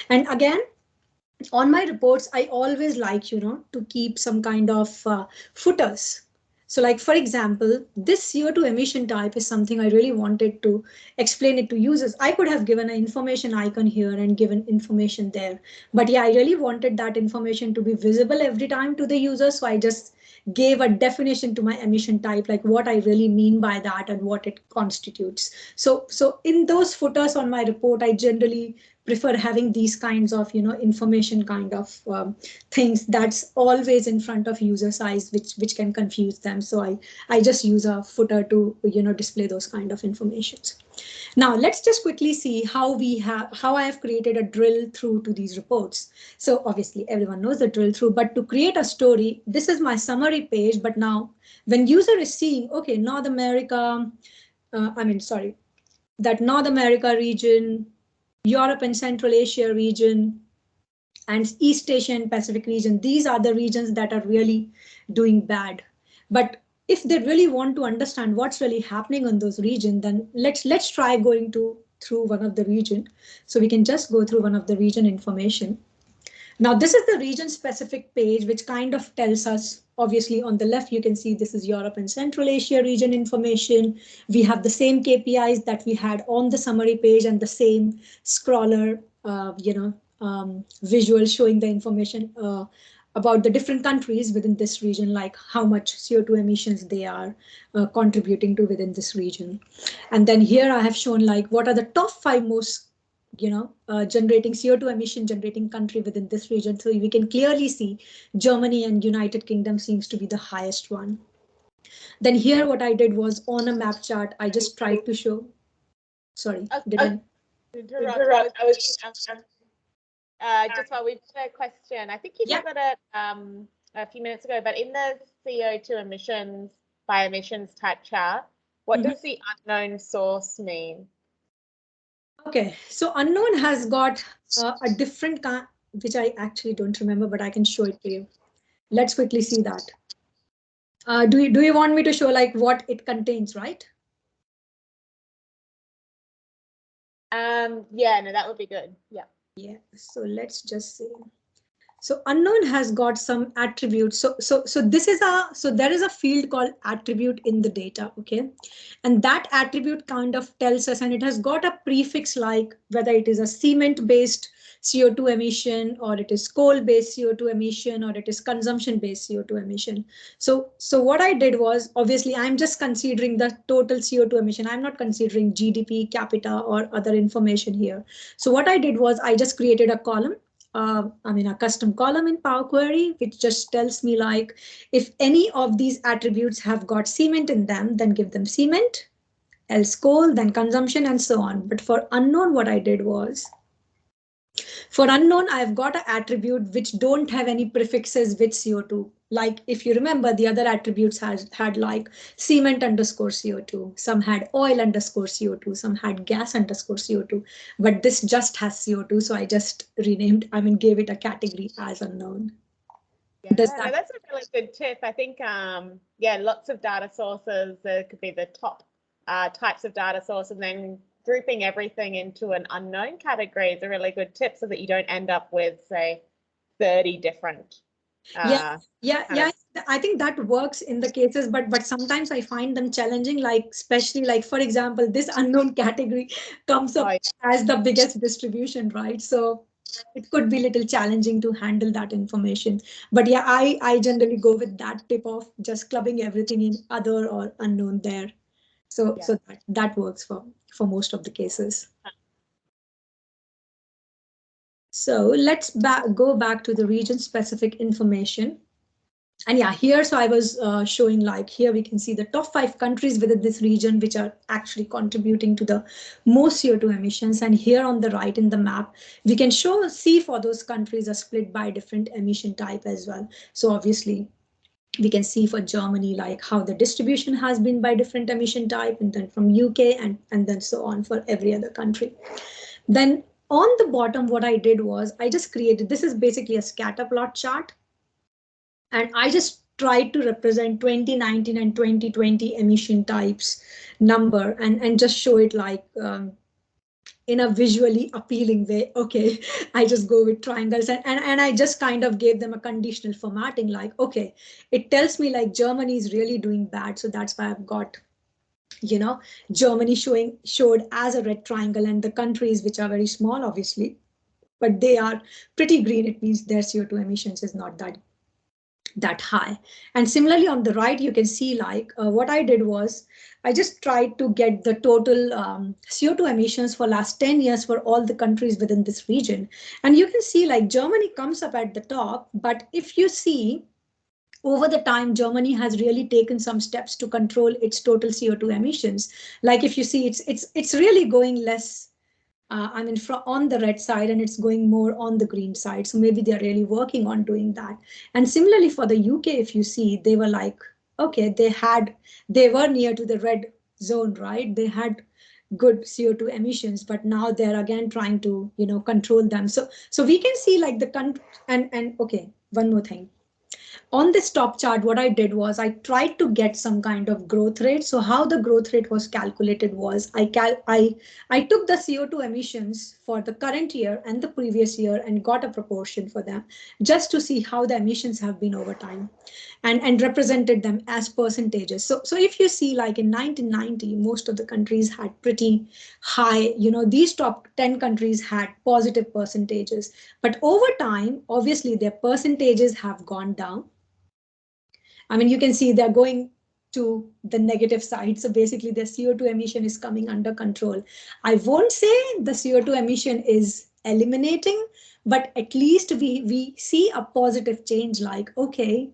And again, on my reports, I always like, to keep some kind of footers. So like, for example, this CO2 emission type is something I really wanted to explain it to users. I could have given an information icon here and given information there. But yeah, I really wanted that information to be visible every time to the user. So I just gave a definition to my emission type, like what I really mean by that and what it constitutes. So in those footers on my report, I generally prefer having these kinds of information kind of things that's always in front of user's eyes, which can confuse them. So I just use a footer to display those kind of informations. Now let's just quickly see how I have created a drill through to these reports. So obviously everyone knows the drill through, but to create a story, this is my summary page. But now when user is seeing, okay, North America, that North America region, Europe and Central Asia region, and East Asia and Pacific region, these are the regions that are really doing bad. But if they really want to understand what's really happening in those regions, then let's try going through one of the region. So we can just go through one of the region information. Now this is the region specific page, which kind of tells us, obviously on the left, you can see this is Europe and Central Asia region information. We have the same KPIs that we had on the summary page and the same scroller, visual showing the information about the different countries within this region, like how much CO2 emissions they are contributing to within this region. And then here I have shown like what are the top 5 most generating CO2 emission generating country within this region. So we can clearly see Germany and United Kingdom seems to be the highest one. Then here what I did was on a map chart, I just tried to show, sorry, did I
interrupt? I was just while we did a question, I think you got that a few minutes ago, but in the CO2 emissions by emissions type chart, what does the unknown source mean?
Okay, so unknown has got a different kind, which I actually don't remember, but I can show it to you. Let's quickly see that. Do you want me to show like what it contains, right?
Yeah, no, that would be good. Yeah.
Yeah, so let's just see. So unknown has got some attributes. So there is a field called attribute in the data, okay? And that attribute kind of tells us, and it has got a prefix like whether it is a cement-based CO2 emission, or it is coal-based CO2 emission, or it is consumption-based CO2 emission. So what I did was, obviously, I'm just considering the total CO2 emission. I'm not considering GDP, capita, or other information here. So what I did was I just created a column. A custom column in Power Query, which just tells me like, if any of these attributes have got cement in them, then give them cement, else coal, then consumption, and so on. But for unknown, what I did was, for unknown, I've got an attribute which don't have any prefixes with CO2. Like if you remember, the other attributes had like cement underscore CO2, some had oil underscore CO2, some had gas underscore CO2, but this just has CO2. So I just gave it a category as unknown.
Yeah, that's a really good tip. I think, lots of data sources. There could be the top types of data sources, and then grouping everything into an unknown category is a really good tip so that you don't end up with, say, 30 different.
I think that works in the cases, but sometimes I find them challenging, like especially like, for example, this unknown category comes up as the biggest distribution, right? So it could be a little challenging to handle that information. But yeah, I generally go with that tip of just clubbing everything in other or unknown there. So that works for most of the cases. So let's go back to the region specific information. And yeah, here, so I was showing like, here we can see the top 5 countries within this region, which are actually contributing to the most CO2 emissions. And here on the right in the map, we can see for those countries are split by different emission type as well. So obviously, we can see for Germany, like how the distribution has been by different emission type, and then from UK and then so on for every other country. Then on the bottom, what I did was I just created, this is basically a scatter plot chart. And I just tried to represent 2019 and 2020 emission types number and just show it like in a visually appealing way. Okay, I just go with triangles and I just kind of gave them a conditional formatting like, okay, it tells me like Germany is really doing bad. So that's why I've got, Germany showed as a red triangle, and the countries which are very small, obviously, but they are pretty green. It means their CO2 emissions is not that high. And similarly on the right, you can see like what I did was I just tried to get the total CO2 emissions for last 10 years for all the countries within this region. And you can see like Germany comes up at the top, but if you see over the time, Germany has really taken some steps to control its total CO2 emissions. Like if you see, it's really going less on the red side, and it's going more on the green side. So maybe they're really working on doing that. And similarly for the UK, if you see, they were like, okay, they were near to the red zone, right? They had good CO2 emissions, but now they're again trying to, control them. So we can see like the country and okay, one more thing. On this top chart, what I did was I tried to get some kind of growth rate. So how the growth rate was calculated was I took the CO2 emissions for the current year and the previous year and got a proportion for them just to see how the emissions have been over time and represented them as percentages. So if you see like in 1990, most of the countries had pretty high, these top 10 countries had positive percentages, but over time, obviously their percentages have gone down. You can see they're going to the negative side. So basically the CO2 emission is coming under control. I won't say the CO2 emission is eliminating, but at least we see a positive change, like, okay,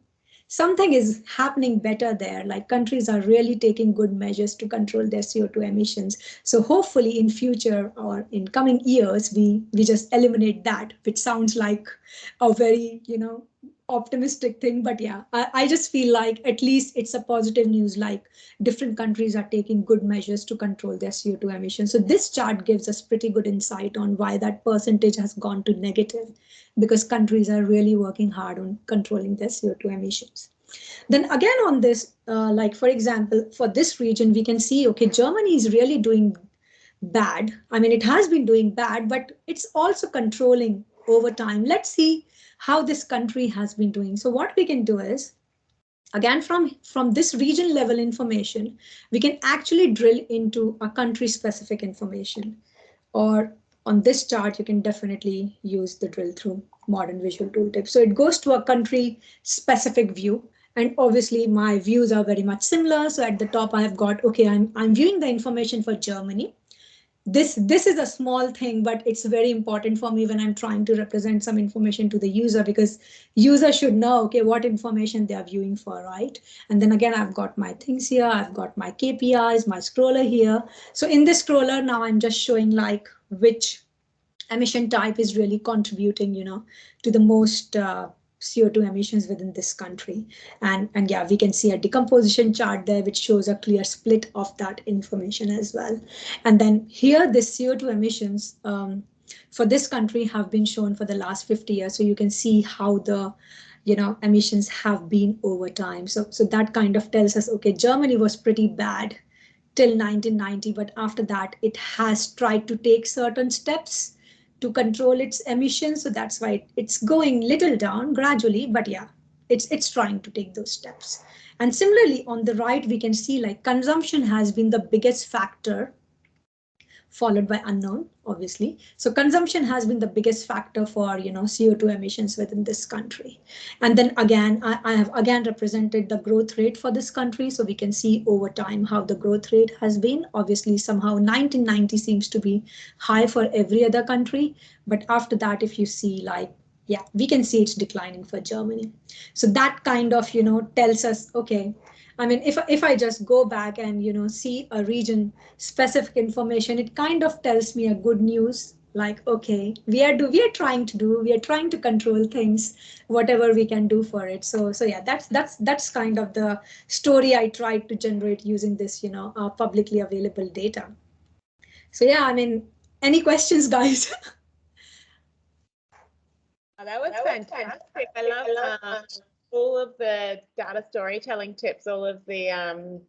something is happening better there. Like countries are really taking good measures to control their CO2 emissions. So hopefully in future or in coming years, we just eliminate that, which sounds like a very, optimistic thing. But yeah, I just feel like at least it's a positive news, like different countries are taking good measures to control their CO2 emissions. So this chart gives us pretty good insight on why that percentage has gone to negative, because countries are really working hard on controlling their CO2 emissions. Then again on this, like for example, for this region, we can see, okay, Germany is really doing bad. It has been doing bad, but it's also controlling over time. Let's see how this country has been doing. So what we can do is, again, from this region level information, we can actually drill into a country specific information. Or on this chart, you can definitely use the drill through modern visual tooltip. So it goes to a country specific view. And obviously my views are very much similar. So at the top, I have got, okay, I'm viewing the information for Germany. This is a small thing, but it's very important for me when I'm trying to represent some information to the user, because user should know, okay, what information they are viewing for, right? And then again, I've got my things here. I've got my KPIs, my scroller here. So in this scroller now, I'm just showing like which emission type is really contributing, to the most CO2 emissions within this country. And yeah, we can see a decomposition chart there, which shows a clear split of that information as well. And then here, this CO2 emissions for this country have been shown for the last 50 years. So you can see how the emissions have been over time. So that kind of tells us, okay, Germany was pretty bad till 1990, but after that, it has tried to take certain steps to control its emissions. So that's why it's going little down gradually, but yeah, it's trying to take those steps. And similarly, on the right, we can see like consumption has been the biggest factor, followed by unknown, obviously. So consumption has been the biggest factor for, CO2 emissions within this country. And then again, I have again represented the growth rate for this country. So we can see over time how the growth rate has been. Obviously, somehow 1990 seems to be high for every other country. But after that, if you see like, yeah, we can see it's declining for Germany. So that kind of, tells us, okay, I mean, if I just go back and, see a region specific information, it kind of tells me a good news, like, okay, we are trying to control things, whatever we can do for it. So yeah, that's kind of the story I tried to generate using this, publicly available data. So yeah, I mean, any questions, guys?
Oh, that was fantastic. I love all of the data storytelling tips, all of the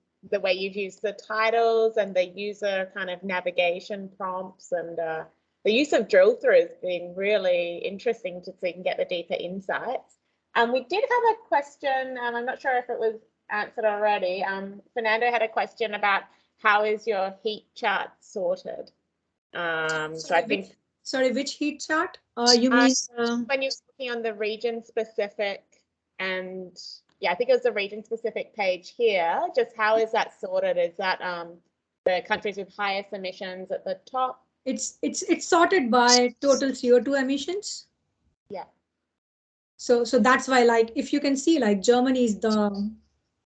way you've used the titles and the user kind of navigation prompts, and the use of drill through has been really interesting so you can get the deeper insights. We did have a question, I'm not sure if it was answered already. Fernando had a question about how is your heat chart sorted? So I think.
Sorry, which heat chart? You mean
when you're looking on the region specific, and yeah, I think it was the region specific page here. Just how is that sorted? Is that the countries with highest emissions at the top?
It's sorted by total CO2 emissions.
Yeah.
So that's why, like, if you can see, like, Germany is the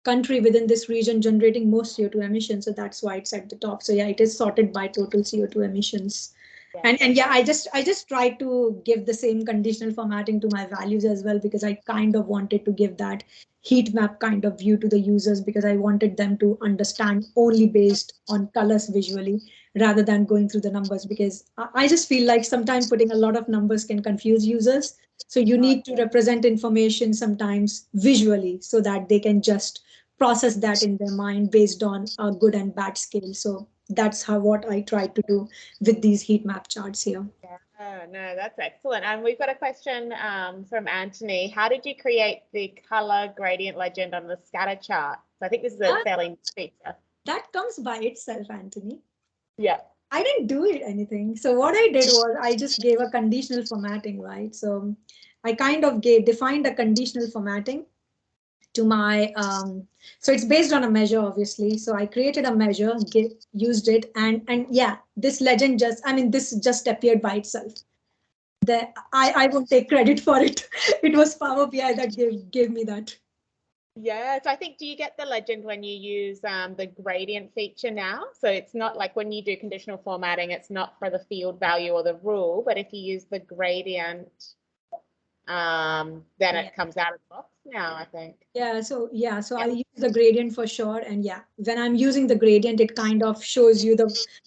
country within this region generating most CO2 emissions. So that's why it's at the top. So yeah, it is sorted by total CO2 emissions. Yeah. And yeah, I just tried to give the same conditional formatting to my values as well, because I kind of wanted to give that heat map kind of view to the users, because I wanted them to understand only based on colors visually rather than going through the numbers, because I just feel like sometimes putting a lot of numbers can confuse users. So you need to represent information sometimes visually so that they can just process that in their mind based on a good and bad scale. So that's what I tried to do with these heat map charts here.
Yeah, no, that's excellent. And we've got a question from Anthony. How did you create the color gradient legend on the scatter chart? So I think this is a fairly new feature.
That comes by itself, Anthony.
Yeah.
I didn't do it anything. So what I did was I just gave a conditional formatting, right? So I kind of defined a conditional formatting to my, so it's based on a measure, obviously. So I created a measure, used it, and yeah, this legend this just appeared by itself. I won't take credit for it. It was Power BI that gave me that.
Yeah, so I think, do you get the legend when you use the gradient feature now? So it's not like when you do conditional formatting, it's not for the field value or the rule, but if you use the gradient, then it comes out of the box now, I think.
Yeah, so I use the gradient for sure. And yeah, when I'm using the gradient, it kind of shows you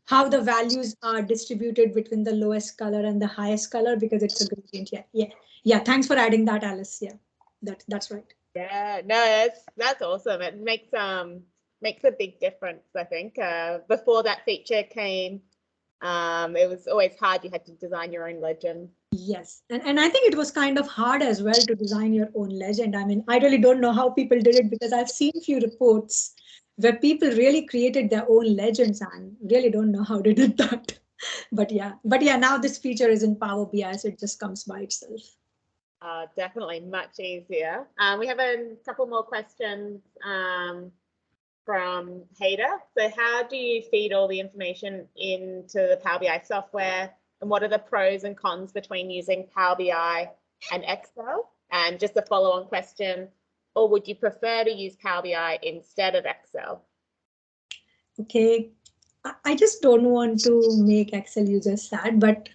how the values are distributed between the lowest color and the highest color, because it's a gradient. Yeah. Thanks for adding that, Alice. Yeah, that's right.
Yeah, no, that's awesome. It makes a big difference, I think. Before that feature came, It was always hard. You had to design your own legend.
Yes, and I think it was kind of hard as well to design your own legend. I mean, I really don't know how people did it because I've seen few reports where people really created their own legends and really don't know how they did that. But yeah, now this feature is in Power BI, so it just comes by itself.
Definitely much easier. We have a couple more questions from Hader. So how do you feed all the information into the Power BI software? And what are the pros and cons between using Power BI and Excel? And just a follow-on question, or would you prefer to use Power BI instead of Excel?
Okay, I just don't want to make Excel users sad, but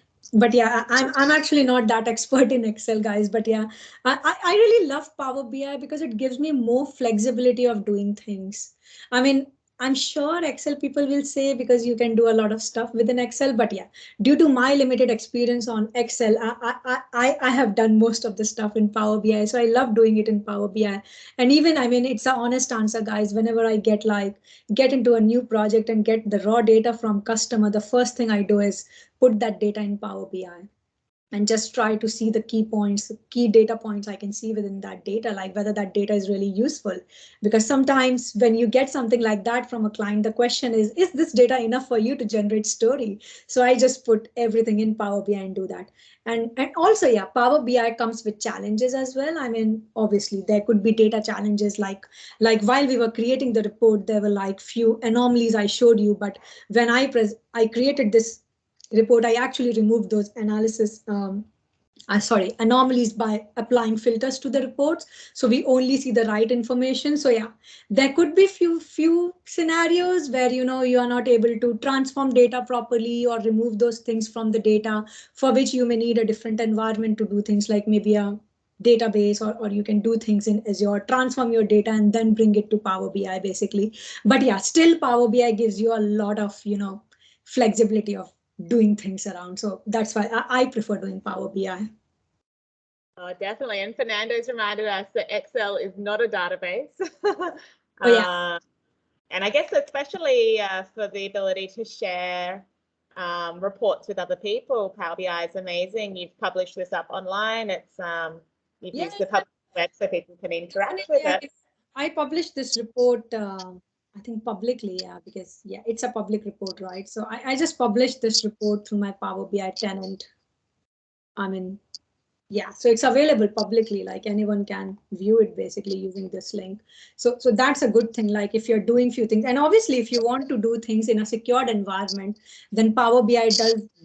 yeah, I'm actually not that expert in Excel, guys. But yeah, I really love Power BI because it gives me more flexibility of doing things. I mean, I'm sure Excel people will say because you can do a lot of stuff within Excel, but yeah, due to my limited experience on Excel, I have done most of the stuff in Power BI. So I love doing it in Power BI. And even, I mean, it's an honest answer, guys. Whenever I get into a new project and get the raw data from customer, the first thing I do is put that data in Power BI and just try to see the key data points I can see within that data, like whether that data is really useful. Because sometimes when you get something like that from a client, the question is this data enough for you to generate story? So I just put everything in Power BI and do that. And also, yeah, Power BI comes with challenges as well. I mean, obviously there could be data challenges like while we were creating the report, there were like few anomalies I showed you, but when I created this report, I actually removed those anomalies by applying filters to the reports. So we only see the right information. So yeah, there could be few scenarios where, you are not able to transform data properly or remove those things from the data, for which you may need a different environment to do things, like maybe a database, or you can do things in Azure, transform your data and then bring it to Power BI basically. But yeah, still Power BI gives you a lot of, flexibility of doing things around. So that's why I prefer doing Power BI.
Definitely. And Fernando's reminded us that Excel is not a database.
Oh, yeah.
And I guess especially for the ability to share reports with other people, Power BI is amazing. You've published this up online. It's you've used the public web so people can interact with it.
I published this report, I think publicly, because it's a public report, right? So I just published this report through my Power BI tenant. I mean, so it's available publicly, like anyone can view it basically using this link. So that's a good thing, like if you're doing few things. And obviously, if you want to do things in a secured environment, then Power BI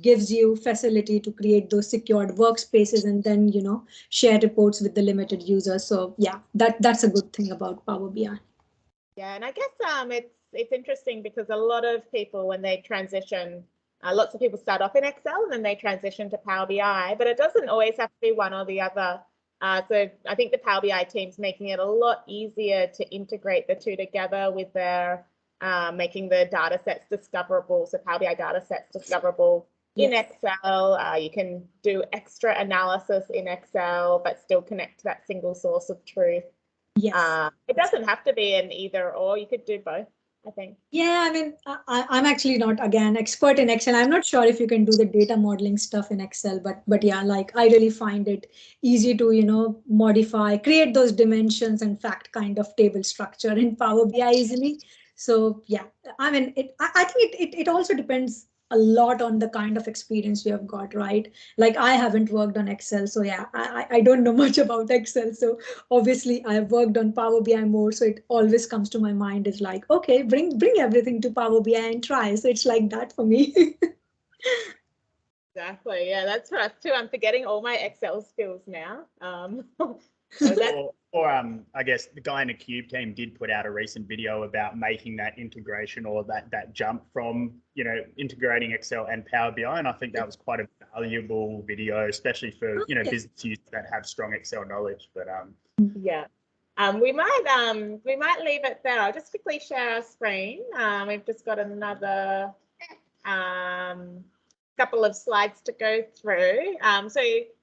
gives you facility to create those secured workspaces and then, share reports with the limited users. So yeah, that's a good thing about Power BI.
Yeah, and I guess it's interesting because a lot of people, when they transition, lots of people start off in Excel and then they transition to Power BI, but it doesn't always have to be one or the other. So I think the Power BI team's making it a lot easier to integrate the two together with their making the data sets discoverable. So Power BI data sets discoverable in Excel. You can do extra analysis in Excel, but still connect to that single source of truth.
Yes.
It doesn't have to be an either or. You could do both, I think.
Yeah, I mean, I'm actually not, again, expert in Excel. I'm not sure if you can do the data modeling stuff in Excel, but yeah, like I really find it easy to, modify, create those dimensions and fact kind of table structure in Power BI easily. So yeah, I mean, I think it also depends a lot on the kind of experience you have got, right? Like I haven't worked on Excel, so yeah, I don't know much about Excel. So obviously I have worked on Power BI more, so it always comes to my mind is like, okay, bring everything to Power BI and try. So it's like that for me.
Exactly. Yeah, that's for us too. I'm forgetting all my Excel skills now.
I guess the guy in the Cube team did put out a recent video about making that integration or that jump from, integrating Excel and Power BI. And I think that was quite a valuable video, especially for, business users that have strong Excel knowledge. But
yeah. We might leave it there. I'll just quickly share our screen. We've just got another couple of slides to go through. So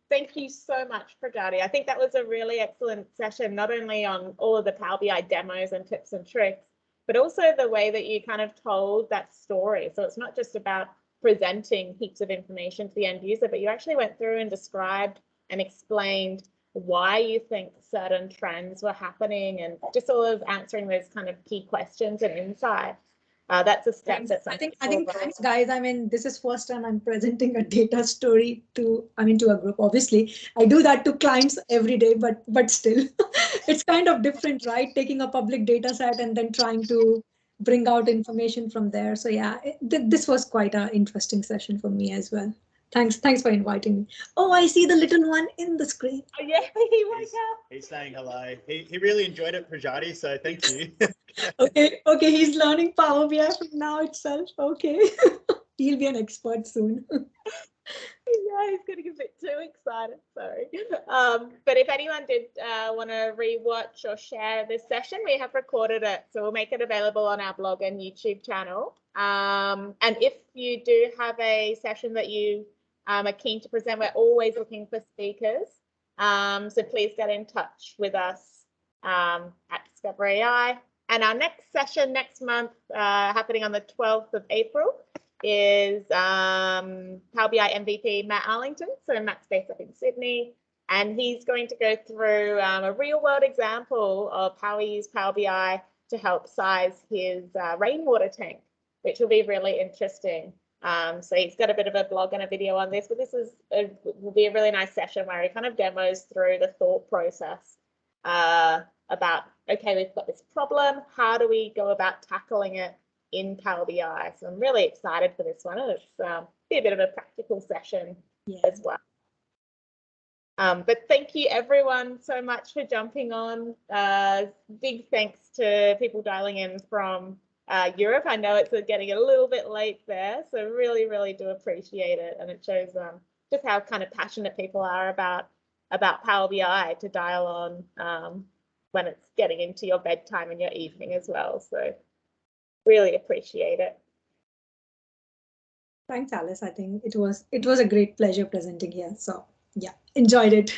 thank you so much, Pragati. I think that was a really excellent session, not only on all of the Power BI demos and tips and tricks, but also the way that you kind of told that story. So it's not just about presenting heaps of information to the end user, but you actually went through and described and explained why you think certain trends were happening and just sort of answering those kind of key questions and insights. That's a step that's
I think thanks guys. I mean, this is first time I'm presenting a data story to a group. Obviously, I do that to clients every day, but still it's kind of different, right? Taking a public data set and then trying to bring out information from there. So yeah, this was quite an interesting session for me as well. Thanks for inviting me. Oh, I see the little one in the screen.
Oh yeah, he woke up.
He's saying hello. He really enjoyed it, Pragati, so thank you.
Okay, he's learning Power BI from now itself. Okay, he'll be an expert soon.
Yeah, he's getting a bit too excited, sorry. But if anyone did want to rewatch or share this session, we have recorded it, so we'll make it available on our blog and YouTube channel. And if you do have a session that you are keen to present, we're always looking for speakers. So please get in touch with us at Discover AI. And our next session next month, happening on the 12th of April, is Power BI MVP Matt Arlington. So Matt's based up in Sydney, and he's going to go through a real world example of how he used Power BI to help size his rainwater tank, which will be really interesting. So he's got a bit of a blog and a video on this, but this will be a really nice session where he kind of demos through the thought process about, okay, we've got this problem, how do we go about tackling it in Power BI? So I'm really excited for this one. It's be a bit of a practical session as well. But thank you everyone so much for jumping on. Big thanks to people dialing in from Europe. I know it's getting a little bit late there, so really, really do appreciate it. And it shows just how kind of passionate people are about Power BI to dial on when it's getting into your bedtime and your evening as well. So really appreciate it.
Thanks, Alice. I think it was a great pleasure presenting here. So yeah, enjoyed it.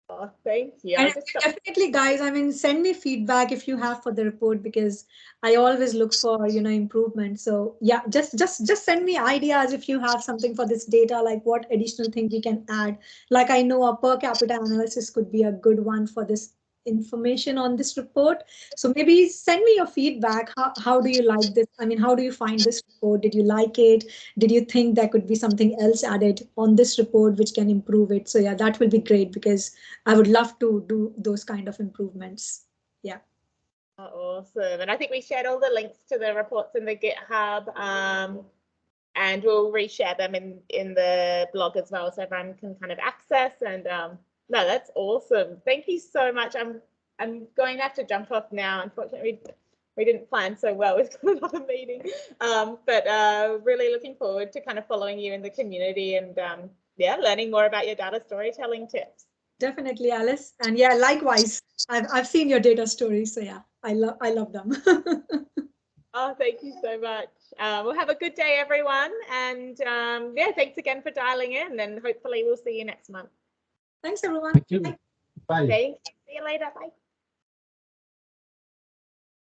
Oh, thank you.
And definitely, guys, I mean, send me feedback if you have for the report, because I always look for, improvement. So yeah, just send me ideas if you have something for this data, like what additional thing we can add. Like I know a per capita analysis could be a good one for this information on this report. So maybe send me your feedback. How do you like this? I mean, how do you find this report? Did you like it? Did you think there could be something else added on this report which can improve it? So yeah, that will be great, because I would love to do those kind of improvements. Yeah.
Awesome. And I think we shared all the links to the reports in the GitHub, and we'll reshare them in the blog as well, so everyone can kind of access. And no, that's awesome. Thank you so much. I'm going to have to jump off now. Unfortunately, we didn't plan so well. We've got another meeting. But really looking forward to kind of following you in the community and yeah, learning more about your data storytelling tips.
Definitely, Alice. And yeah, likewise. I've seen your data stories. So yeah, I love them.
Oh, thank you so much. Well, have a good day, everyone. And yeah, thanks again for dialing in, and hopefully we'll see you next month.
Thanks, everyone.
Thank you. Bye.
Thanks. See you later. Bye.